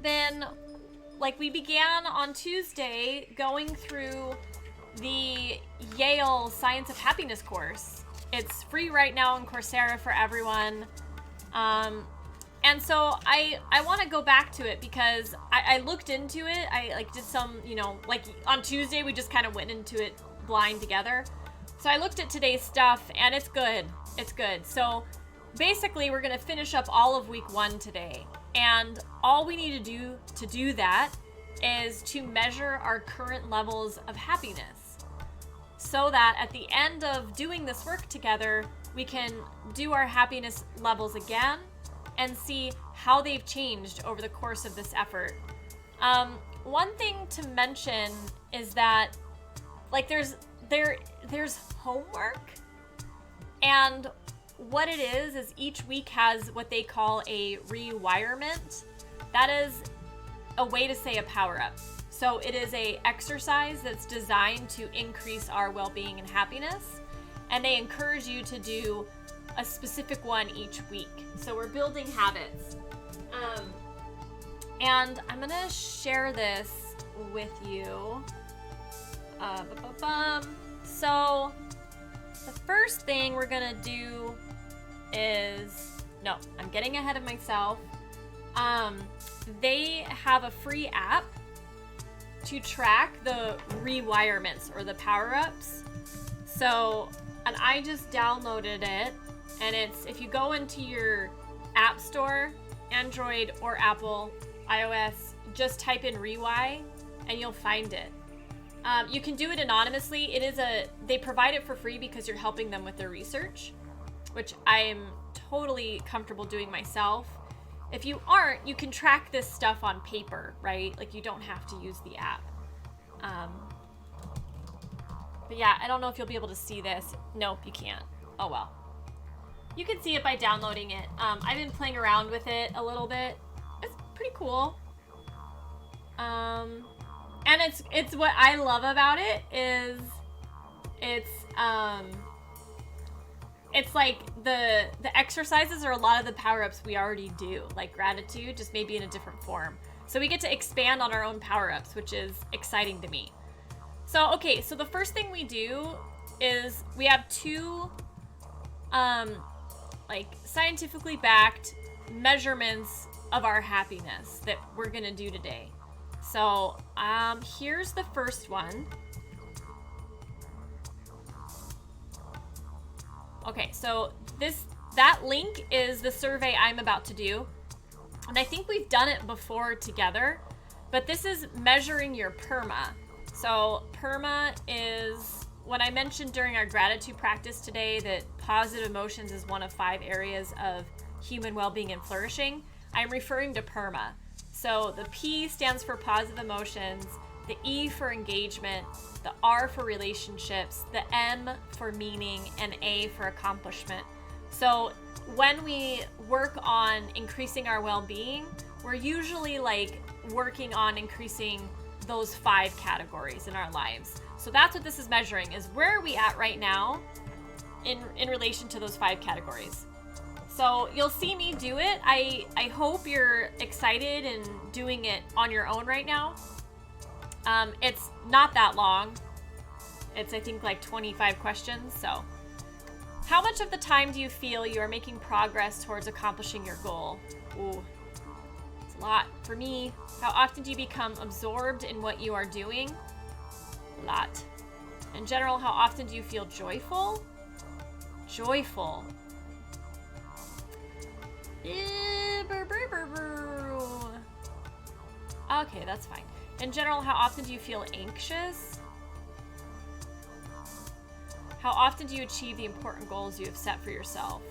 been, like, we began on Tuesday going through the Yale Science of Happiness course. It's free right now on Coursera for everyone. And so I want to go back to it because I looked into it. I like did some, like on Tuesday, we just kind of went into it blind together. So I looked at today's stuff and it's good. It's good. So basically we're going to finish up all of week 1 today. And all we need to do that is to measure our current levels of happiness so that at the end of doing this work together, we can do our happiness levels again and see how they've changed over the course of this effort. One thing to mention is that, like, there's homework, and what it is each week has what they call a rewirement. That is a way to say a power-up. So it is a exercise that's designed to increase our well-being and happiness, and they encourage you to do a specific one each week. So we're building habits. And I'm gonna share this with you. So the first thing we're gonna do is, no, I'm getting ahead of myself. They have a free app to track the rewirements or the power-ups. So, and I just downloaded it, and it's, if you go into your app store, Android or Apple, iOS, just type in Rewi and you'll find it. You can do it anonymously. They provide it for free because you're helping them with their research, which I am totally comfortable doing myself. If you aren't, you can track this stuff on paper, right? Like, you don't have to use the app. But yeah, I don't know if you'll be able to see this. Nope, you can't. Oh well. You can see it by downloading it. I've been playing around with it a little bit. It's pretty cool. And it's what I love about it is it's like the exercises are a lot of the power-ups we already do, like gratitude, just maybe in a different form. So we get to expand on our own power-ups, which is exciting to me. So, okay, so the first thing we do is we have 2 like scientifically backed measurements of our happiness that we're gonna do today. So here's the first one. Okay, so that link is the survey I'm about to do, and I think we've done it before together, but this is measuring your PERMA. So PERMA is, when I mentioned during our gratitude practice today that positive emotions is one of 5 areas of human well-being and flourishing, I'm referring to PERMA. So the P stands for positive emotions, the E for engagement, the R for relationships, the M for meaning, and A for accomplishment. So when we work on increasing our well-being, we're usually like working on increasing those 5 categories in our lives. So that's what this is measuring, is where are we at right now in relation to those 5 categories. So you'll see me do it. I hope you're excited and doing it on your own right now. It's not that long. It's, I think, like 25 questions. So how much of the time do you feel you are making progress towards accomplishing your goal? Ooh, it's a lot. For me, how often do you become absorbed in what you are doing? A lot. In general, how often do you feel joyful? Joyful. Okay, that's fine. In general, how often do you feel anxious? How often do you achieve the important goals you have set for yourself?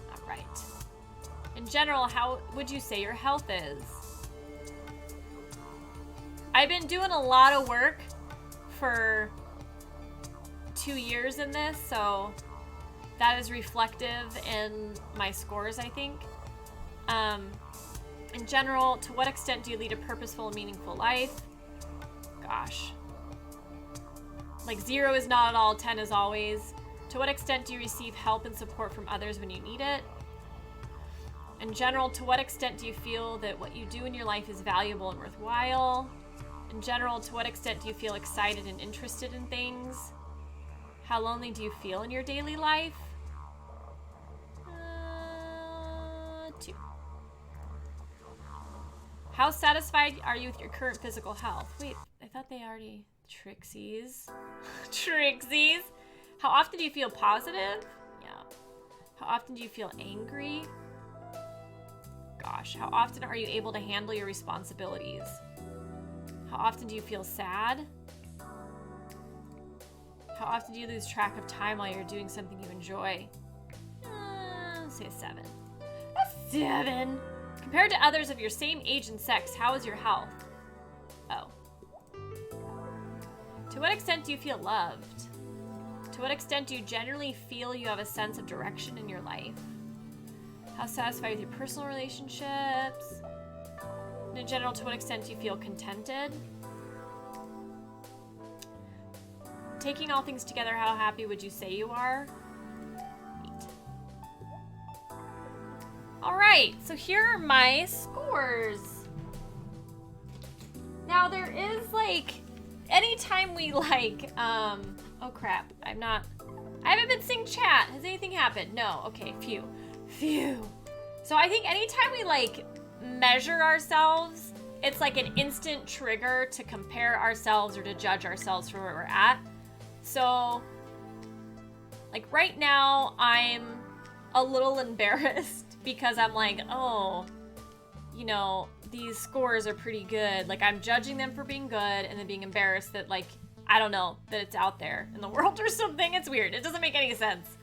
All right. In general, how would you say your health is? I've been doing a lot of work for 2 years in this, so that is reflective in my scores, I think. In general, to what extent do you lead a purposeful and meaningful life? Gosh. Like 0 is not at all, 10 is always. To what extent do you receive help and support from others when you need it? In general, to what extent do you feel that what you do in your life is valuable and worthwhile? In general, to what extent do you feel excited and interested in things? How lonely do you feel in your daily life? 2. How satisfied are you with your current physical health? Wait, I thought they already... Trixies. Trixies. How often do you feel positive? Yeah. How often do you feel angry? Gosh, how often are you able to handle your responsibilities? How often do you feel sad? How often do you lose track of time while you're doing something you enjoy? Let's say a 7. A 7. Compared to others of your same age and sex, how is your health? Oh. To what extent do you feel loved? To what extent do you generally feel you have a sense of direction in your life? How satisfied with your personal relationships? And in general, to what extent do you feel contented? Taking all things together, how happy would you say you are? 8. All right, so here are my scores. Now there is like, anytime we like, oh crap, I haven't been seeing chat. Has anything happened? No, okay, phew. So I think anytime we like measure ourselves, it's like an instant trigger to compare ourselves or to judge ourselves for where we're at. So like right now I'm a little embarrassed because I'm like, oh, you know, these scores are pretty good. Like I'm judging them for being good and then being embarrassed that like, I don't know, that it's out there in the world or something. It's weird. It doesn't make any sense.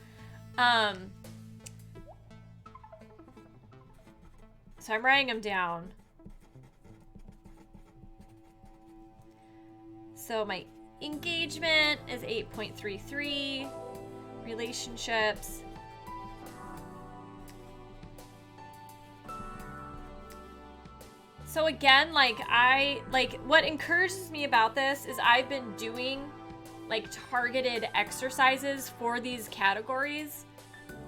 So I'm writing them down. So my engagement is 8.33. Relationships. So again, what encourages me about this is I've been doing like targeted exercises for these categories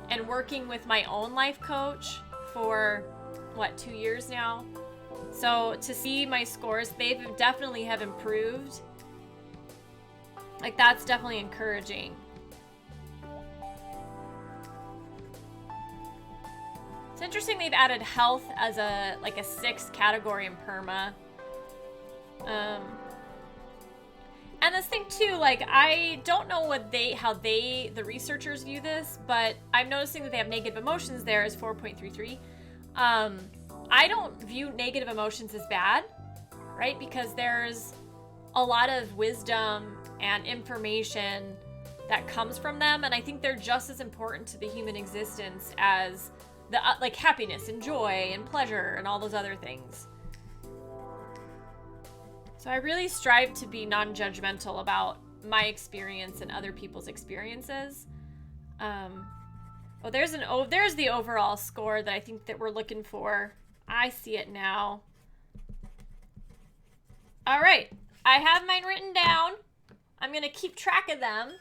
and working with my own life coach for 2 years now. So to see my scores, they definitely have improved. Like that's definitely encouraging. It's interesting they've added health as a 6th category in PERMA. And this thing too, like I don't know how the researchers view this, but I'm noticing that they have negative emotions there as 4.33. I don't view negative emotions as bad, right? Because there's a lot of wisdom and information that comes from them, and I think they're just as important to the human existence as the like happiness and joy and pleasure and all those other things. So I really strive to be non-judgmental about my experience and other people's experiences. There's the overall score that I think that we're looking for. I see it now. All right, I have mine written down. I'm gonna keep track of them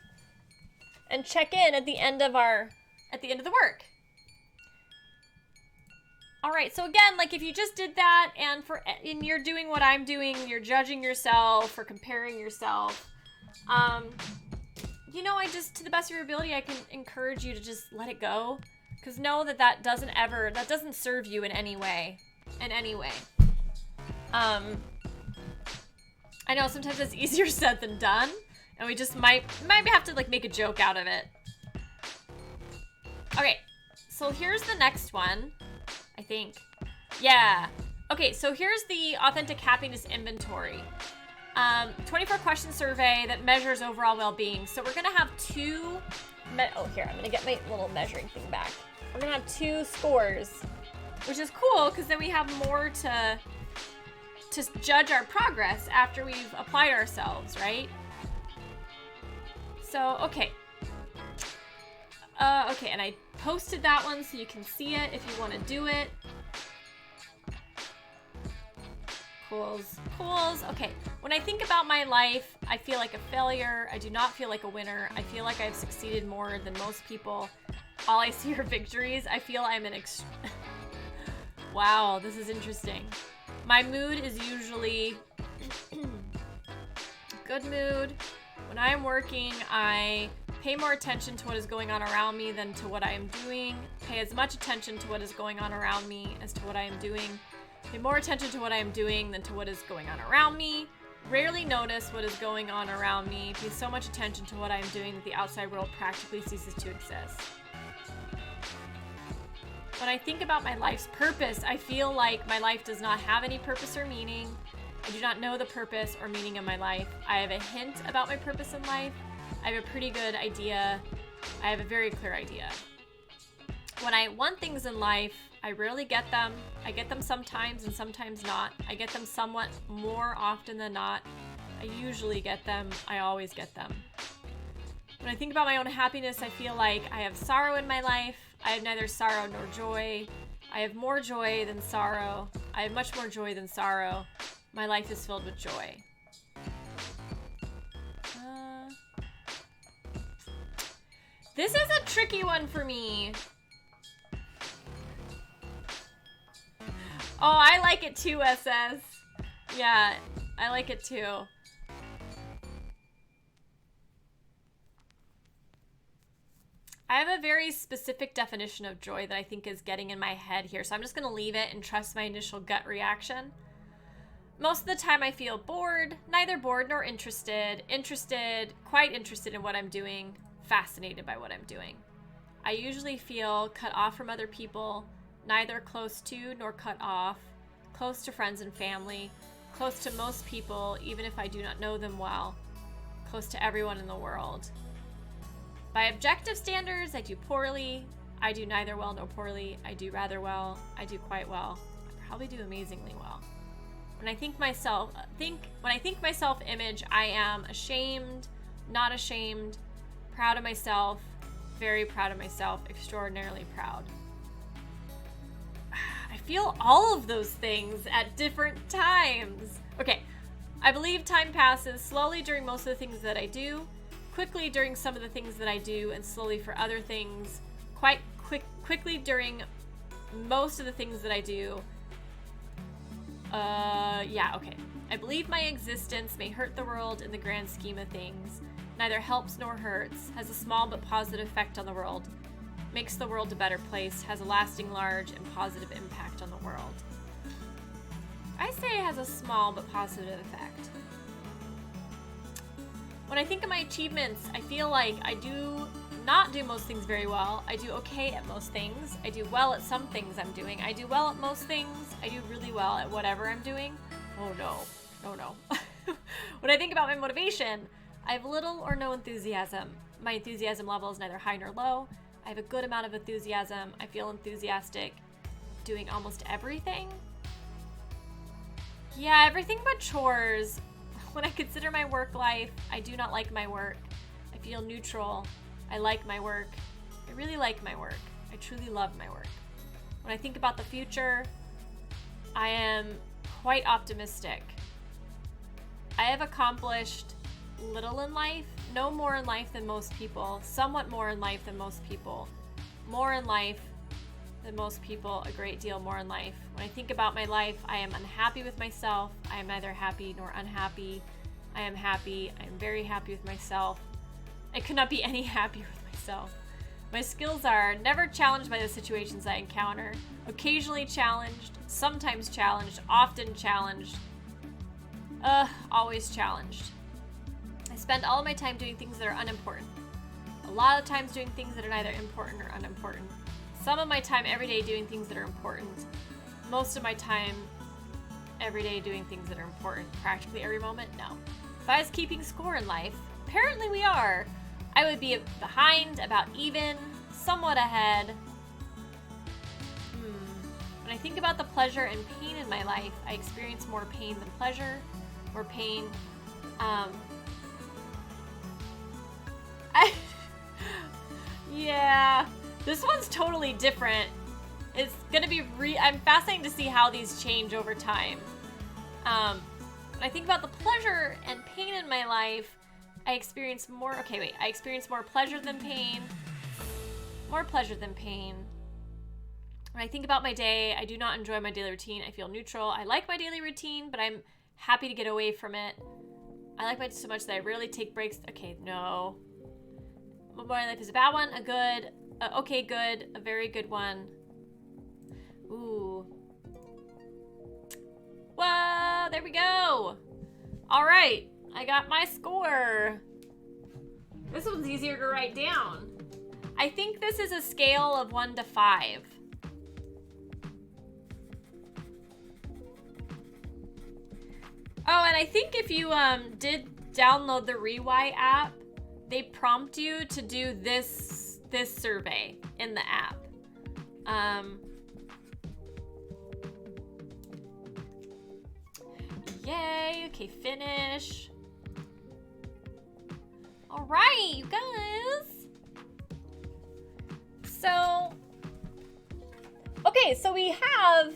and check in at the end of the work. All right, so again, like if you just did that and you're doing what I'm doing, you're judging yourself or comparing yourself, you know, to the best of your ability, I can encourage you to just let it go, because know that doesn't serve you in any way. I know sometimes it's easier said than done, and we just might have to like make a joke out of it. Okay, so here's the next one, I think. Yeah. Okay, so here's the Authentic Happiness Inventory. 24 question survey that measures overall well-being. So we're gonna have here, I'm gonna get my little measuring thing back. We're gonna have 2 scores, which is cool because then we have more to judge our progress after we've applied ourselves, right? So, okay. Okay, and I posted that one so you can see it if you want to do it. Cools. Okay, when I think about my life, I feel like a failure. I do not feel like a winner. I feel like I've succeeded more than most people. All I see are victories. I feel I'm an Wow, this is interesting. My mood is usually good mood. When I am working, I pay more attention to what is going on around me than to what I am doing. Pay as much attention to what is going on around me as to what I am doing. Pay more attention to what I am doing than to what is going on around me. Rarely notice what is going on around me. Pay so much attention to what I am doing that the outside world practically ceases to exist. When I think about my life's purpose, I feel like my life does not have any purpose or meaning. I do not know the purpose or meaning of my life. I have a hint about my purpose in life. I have a pretty good idea. I have a very clear idea. When I want things in life, I rarely get them. I get them sometimes and sometimes not. I get them somewhat more often than not. I usually get them. I always get them. When I think about my own happiness, I feel like I have sorrow in my life. I have neither sorrow nor joy. I have more joy than sorrow. I have much more joy than sorrow. My life is filled with joy. This is a tricky one for me. Oh, I like it too, SS. Yeah, I like it too. I have a very specific definition of joy that I think is getting in my head here, so I'm just gonna leave it and trust my initial gut reaction. Most of the time I feel bored, neither bored nor interested, quite interested in what I'm doing, fascinated by what I'm doing. I usually feel cut off from other people, neither close to nor cut off, close to friends and family, close to most people, even if I do not know them well, close to everyone in the world. By objective standards, I do poorly. I do neither well nor poorly. I do rather well. I do quite well. I probably do amazingly well. When I think my self-image, I am ashamed, not ashamed, proud of myself, very proud of myself, extraordinarily proud. I feel all of those things at different times. Okay, I believe time passes slowly during most of the things that I do, quickly during some of the things that I do, and slowly for other things, quickly during most of the things that I do. Yeah, okay. I believe my existence may hurt the world in the grand scheme of things. Neither helps nor hurts, has a small but positive effect on the world, makes the world a better place, has a lasting, large, and positive impact on the world. I say it has a small but positive effect. When I think of my achievements, I feel like I do not do most things very well. I do okay at most things. I do well at some things I'm doing. I do well at most things. I do really well at whatever I'm doing. Oh no. Oh no. When I think about my motivation, I have little or no enthusiasm. My enthusiasm level is neither high nor low. I have a good amount of enthusiasm. I feel enthusiastic doing almost everything. Yeah, everything but chores. When I consider my work life, I do not like my work. I feel neutral. I like my work. I really like my work. I truly love my work. When I think about the future, I am quite optimistic. I have accomplished little in life, no more in life than most people, somewhat more in life than most people, more in life than most people, a great deal more in life. When I think about my life, I am unhappy with myself. I am neither happy nor unhappy. I am happy. I am very happy with myself. I could not be any happier with myself. My skills are never challenged by the situations I encounter, occasionally challenged, sometimes challenged, often challenged, always challenged. I spend all of my time doing things that are unimportant. A lot of times doing things that are neither important or unimportant. Some of my time every day doing things that are important. Most of my time every day doing things that are important. Practically every moment, no. If I was keeping score in life, apparently we are, I would be behind, about even, somewhat ahead. When I think about the pleasure and pain in my life, I experience more pain than pleasure. More pain. Yeah, this one's totally different. It's gonna be I'm fascinated to see how these change over time. When I think about the pleasure and pain in my life, I experience more, I experience more pleasure than pain. More pleasure than pain. When I think about my day, I do not enjoy my daily routine. I feel neutral. I like my daily routine, but I'm happy to get away from it. I like it so much that I rarely take breaks. Okay, no. My morning life is a bad one, a good, okay, good, a very good one. Ooh. Whoa, there we go. All right, I got my score. This one's easier to write down. I think this is a scale of 1 to 5. Oh, and I think if you did download the Rewhy app, they prompt you to do this survey in the app. Yay, okay, finish. All right, you guys. So, okay, so we have,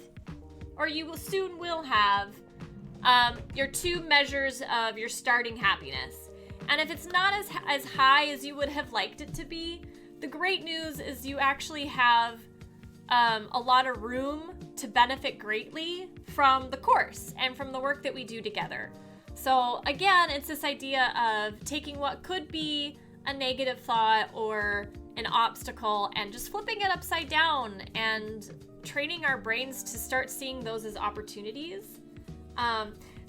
or you soon will have, your 2 measures of your starting happiness. And if it's not as high as you would have liked it to be, the great news is you actually have a lot of room to benefit greatly from the course and from the work that we do together. So again, it's this idea of taking what could be a negative thought or an obstacle and just flipping it upside down and training our brains to start seeing those as opportunities.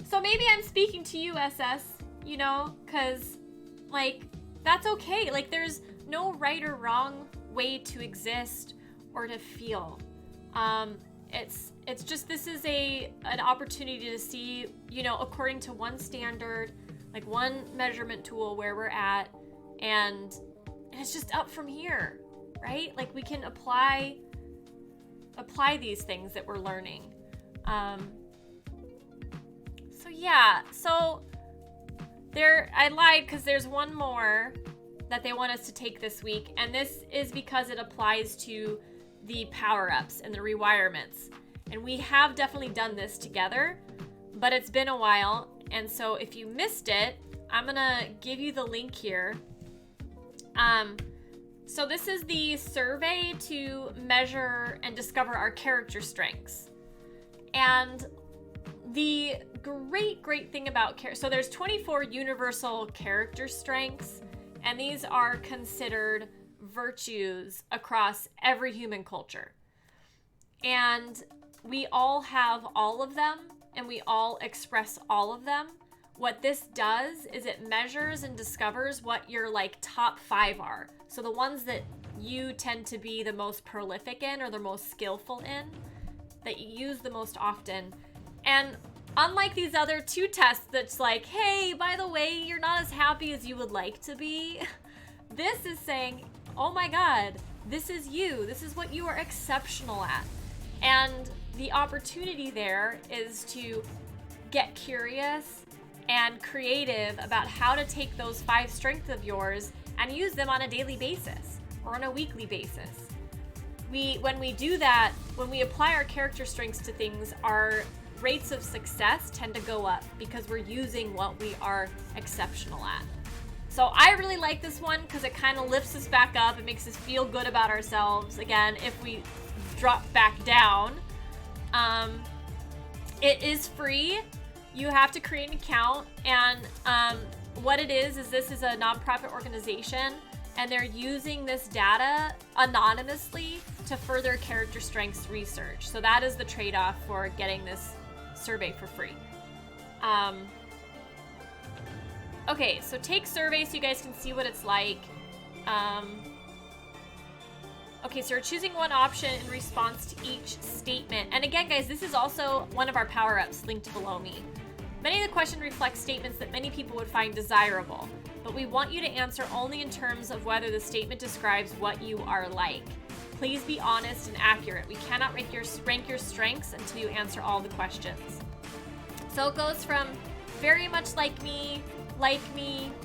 So maybe I'm speaking to you, SS, you know, because, like, that's okay. Like, there's no right or wrong way to exist or to feel. It's just, this is an opportunity to see, you know, according to one standard, like one measurement tool where we're at, and it's just up from here, right? Like, we can apply these things that we're learning. So yeah, so I lied because there's one more that they want us to take this week, and this is because it applies to the power-ups and the rewirements. And we have definitely done this together, but it's been a while, and so if you missed it, I'm gonna give you the link here. So this is the survey to measure and discover our character strengths. And the great thing about so there's 24 universal character strengths, and these are considered virtues across every human culture. And we all have all of them, and we all express all of them. What this does is it measures and discovers what your like top 5 are. So the ones that you tend to be the most prolific in or the most skillful in, that you use the most often. And unlike these other 2 tests that's like, hey, by the way, you're not as happy as you would like to be, this is saying, oh my God, this is you. This is what you are exceptional at. And the opportunity there is to get curious and creative about how to take those 5 strengths of yours and use them on a daily basis or on a weekly basis. When we do that, when we apply our character strengths to things, our rates of success tend to go up because we're using what we are exceptional at. So I really like this one because it kind of lifts us back up. It makes us feel good about ourselves. Again, if we drop back down, it is free. You have to create an account, and what it is this is a nonprofit organization, and they're using this data anonymously to further character strengths research. So that is the trade-off for getting this survey for free. Okay, so take survey so you guys can see what it's like. Okay, so you're choosing one option in response to each statement. And again, guys, this is also one of our power-ups linked below me. Many of the questions reflect statements that many people would find desirable, but we want you to answer only in terms of whether the statement describes what you are like. Please be honest and accurate. We cannot rank your strengths until you answer all the questions. So it goes from very much like me,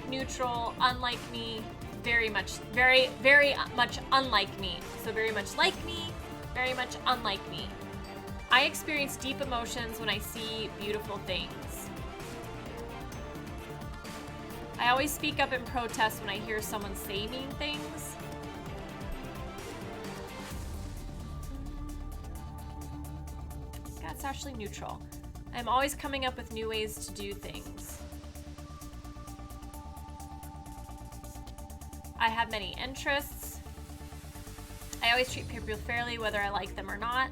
neutral, unlike me, very much unlike me. So very much like me, very much unlike me. I experience deep emotions when I see beautiful things. I always speak up in protest when I hear someone say mean things. That's actually neutral. I'm always coming up with new ways to do things. I have many interests. I always treat people fairly, whether I like them or not.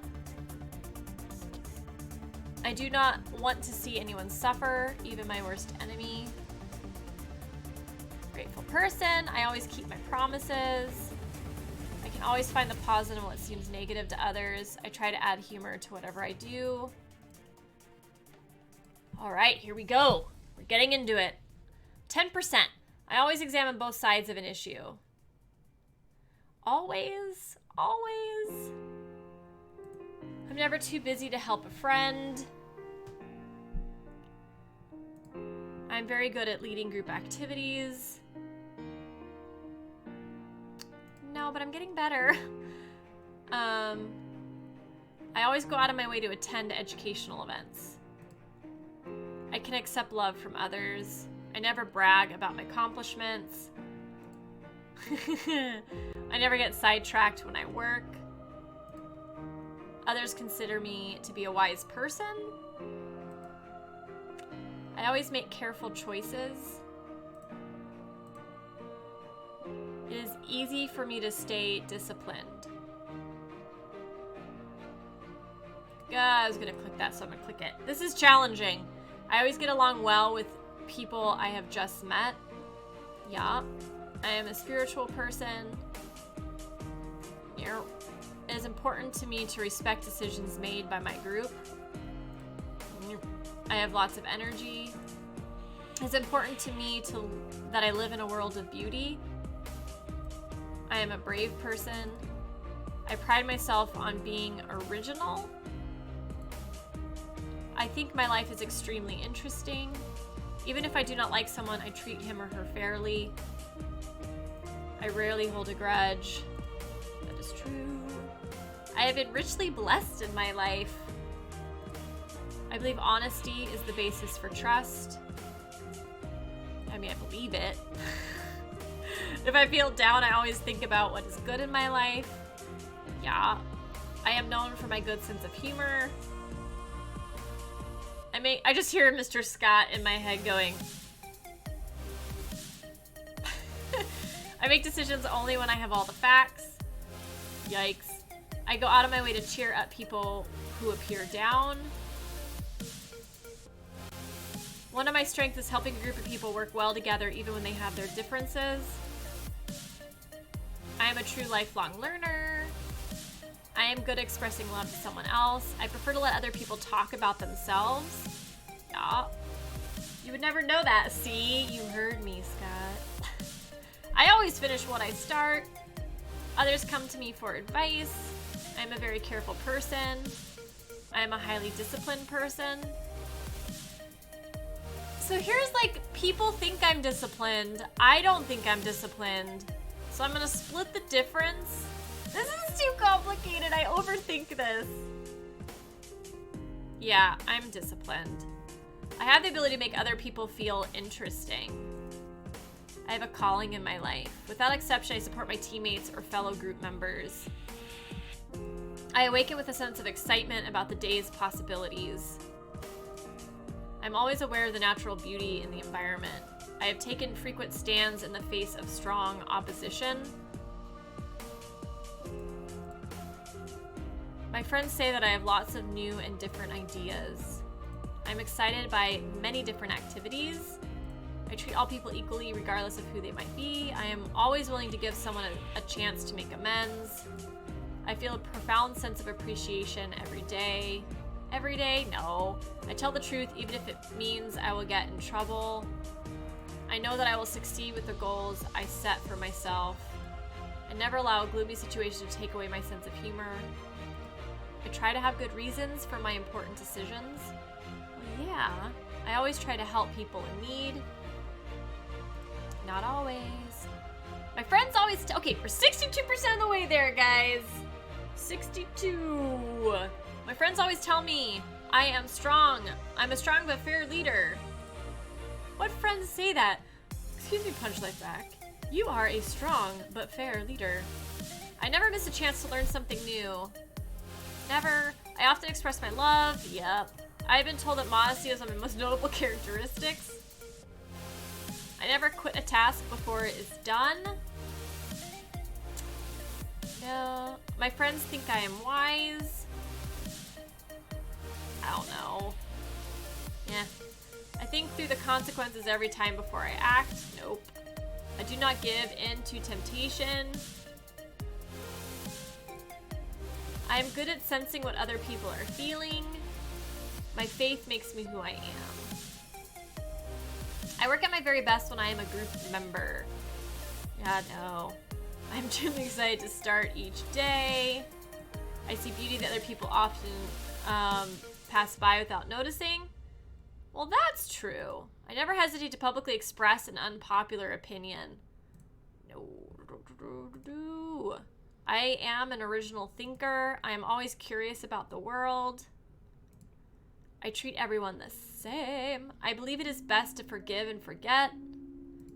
I do not want to see anyone suffer, even my worst enemy. Grateful person. I always keep my promises. I can always find the positive in what seems negative to others. I try to add humor to whatever I do. All right, here we go. We're getting into it. 10%. I always examine both sides of an issue. Always, always. I'm never too busy to help a friend. I'm very good at leading group activities. No, but I'm getting better. I always go out of my way to attend educational events. I can accept love from others. I never brag about my accomplishments. I never get sidetracked when I work. Others consider me to be a wise person. I always make careful choices. It is easy for me to stay disciplined. I was gonna click that, so I'm gonna click it. This is challenging. I always get along well with people I have just met. Yeah. I am a spiritual person. Yeah. It is important to me to respect decisions made by my group. I have lots of energy. It's important to me that I live in a world of beauty. I am a brave person. I pride myself on being original. I think my life is extremely interesting. Even if I do not like someone, I treat him or her fairly. I rarely hold a grudge. That is true. I have been richly blessed in my life. I believe honesty is the basis for trust. I mean, I believe it. If I feel down, I always think about what is good in my life. Yeah. I am known for my good sense of humor. I just hear Mr. Scott in my head going. I make decisions only when I have all the facts. Yikes. I go out of my way to cheer up people who appear down. One of my strengths is helping a group of people work well together even when they have their differences. I am a true lifelong learner. I am good at expressing love to someone else. I prefer to let other people talk about themselves. Yeah. You would never know that. See, you heard me, Scott. I always finish what I start. Others come to me for advice. I'm a very careful person. I am a highly disciplined person. So here's like, people think I'm disciplined. I don't think I'm disciplined. So I'm gonna split the difference. This is too complicated. I overthink this. Yeah, I'm disciplined. I have the ability to make other people feel interesting. I have a calling in my life. Without exception, I support my teammates or fellow group members. I awaken with a sense of excitement about the day's possibilities. I'm always aware of the natural beauty in the environment. I have taken frequent stands in the face of strong opposition. My friends say that I have lots of new and different ideas. I'm excited by many different activities. I treat all people equally regardless of who they might be. I am always willing to give someone a chance to make amends. I feel a profound sense of appreciation every day. Every day? No. I tell the truth even if it means I will get in trouble. I know that I will succeed with the goals I set for myself. I never allow a gloomy situation to take away my sense of humor. I try to have good reasons for my important decisions. Well, yeah. I always try to help people in need. Not always. My friends always okay, we're 62% of the way there, guys. 62. My friends always tell me I am strong. I'm a strong but fair leader. What friends say that? Excuse me, Punch Life Back. You are a strong but fair leader. I never miss a chance to learn something new. Never. I often express my love. Yep. I've been told that modesty is one of my most notable characteristics. I never quit a task before it is done. No. My friends think I am wise. I don't know. Yeah. I think through the consequences every time before I act. Nope. I do not give in to temptation. I am good at sensing what other people are feeling. My faith makes me who I am. I work at my very best when I am a group member. Yeah, no. I'm truly excited to start each day. I see beauty that other people often pass by without noticing. Well, that's true. I never hesitate to publicly express an unpopular opinion. No. I am an original thinker. I am always curious about the world. I treat everyone the same. I believe it is best to forgive and forget.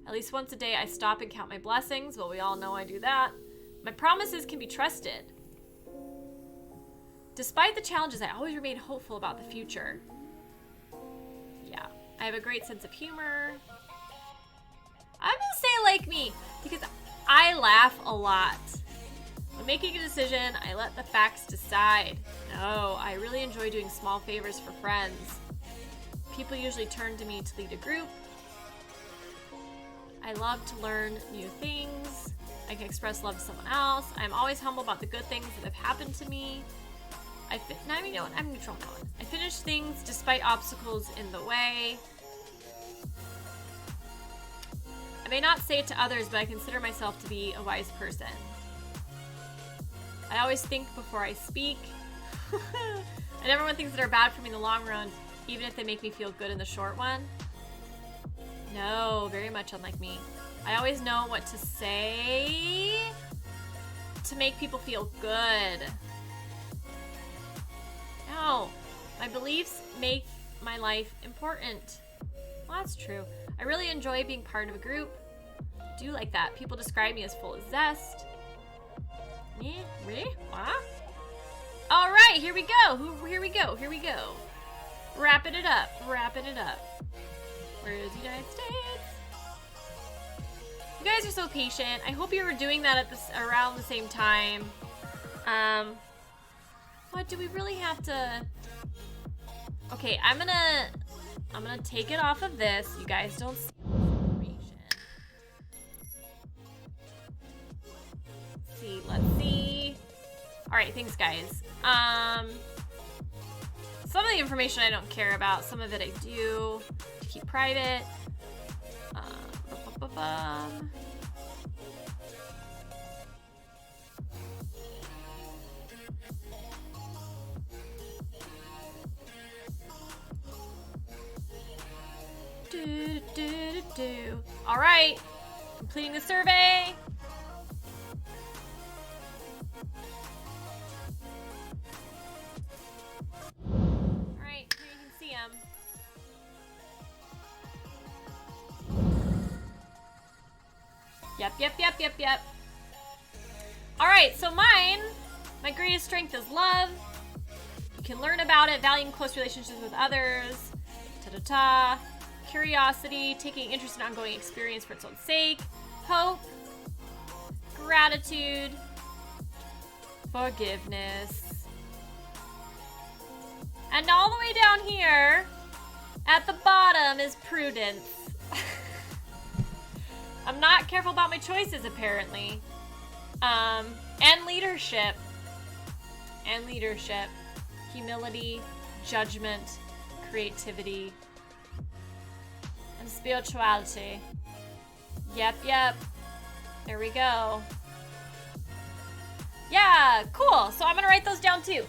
At least once a day I stop and count my blessings. Well, we all know I do that. My promises can be trusted. Despite the challenges, I always remain hopeful about the future. Yeah, I have a great sense of humor. I'm gonna say like me, because I laugh a lot. When making a decision, I let the facts decide. No, I really enjoy doing small favors for friends. People usually turn to me to lead a group. I love to learn new things. I can express love to someone else. I'm always humble about the good things that have happened to me. I'm neutral now. I finish things despite obstacles in the way. I may not say it to others, but I consider myself to be a wise person. I always think before I speak. I never want things that are bad for me in the long run, even if they make me feel good in the short one. No, very much unlike me. I always know what to say to make people feel good. No, my beliefs make my life important. Well, that's true. I really enjoy being part of a group. I do like that. People describe me as full of zest. Me? Really? Huh? All right, here we go. Here we go. Wrapping it up. Where is the United States? You guys are so patient. I hope you were doing that at around the same time. What do we really have to? Okay, I'm gonna take it off of this. You guys don't see information. Let's see. All right, thanks, guys. Some of the information I don't care about. Some of it I do. Keep private. All right, completing the survey. All right, here you can see them. Yep. All right, so my greatest strength is love. You can learn about it, valuing close relationships with others. Curiosity, taking interest in ongoing experience for its own sake. Hope, gratitude, forgiveness. And all the way down here, at the bottom, is prudence. I'm not careful about my choices, apparently. And leadership. Humility, judgment, creativity, and spirituality. Yep. There we go. Yeah, cool. So I'm gonna write those down too.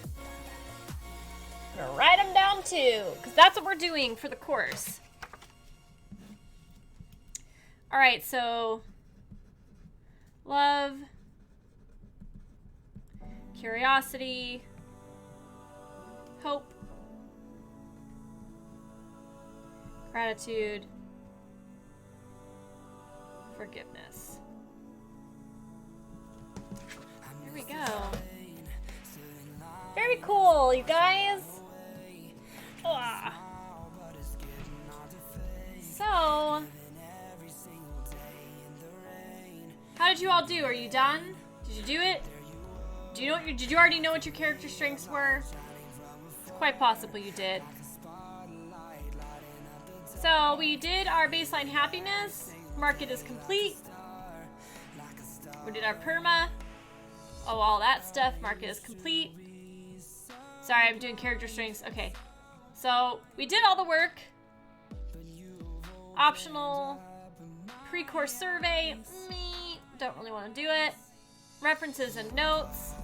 I'm gonna write them down too, because that's what we're doing for the course. All right, so love, curiosity, hope, gratitude, forgiveness. There we go. Very Very cool, you guys. Ugh. So, how did you all do? Are you done? Did you do it? Do you know what did you already know what your character strengths were? It's quite possible you did. So we did our baseline happiness. Mark it as complete. We did our perma. Oh, all that stuff. Mark it as complete. Sorry, I'm doing character strengths. Okay. So we did all the work. Optional pre-course survey. Me, don't really want to do it. References and notes.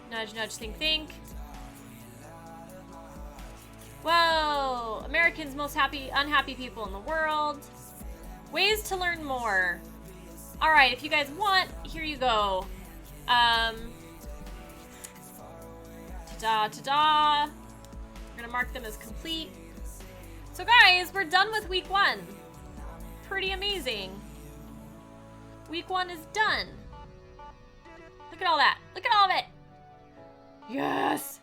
Nudge, nudge, think, think. Whoa! Americans' most unhappy people in the world. Ways to learn more. Alright, if you guys want, here you go. Ta-da, ta-da. We're gonna mark them as complete. So guys, we're done with week 1. Pretty amazing. Week 1 is done. Look at all that. Look at all of it. Yes!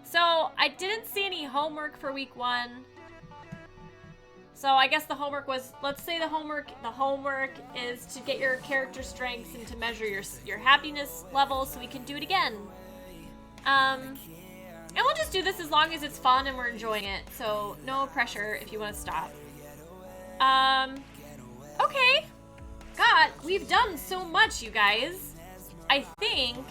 So, I didn't see any homework for week 1. So, I guess the homework was, let's say the homework is to get your character strengths and to measure your happiness level so we can do it again. And we'll just do this as long as it's fun and we're enjoying it. So, no pressure if you want to stop. Okay. God, we've done so much, you guys. I think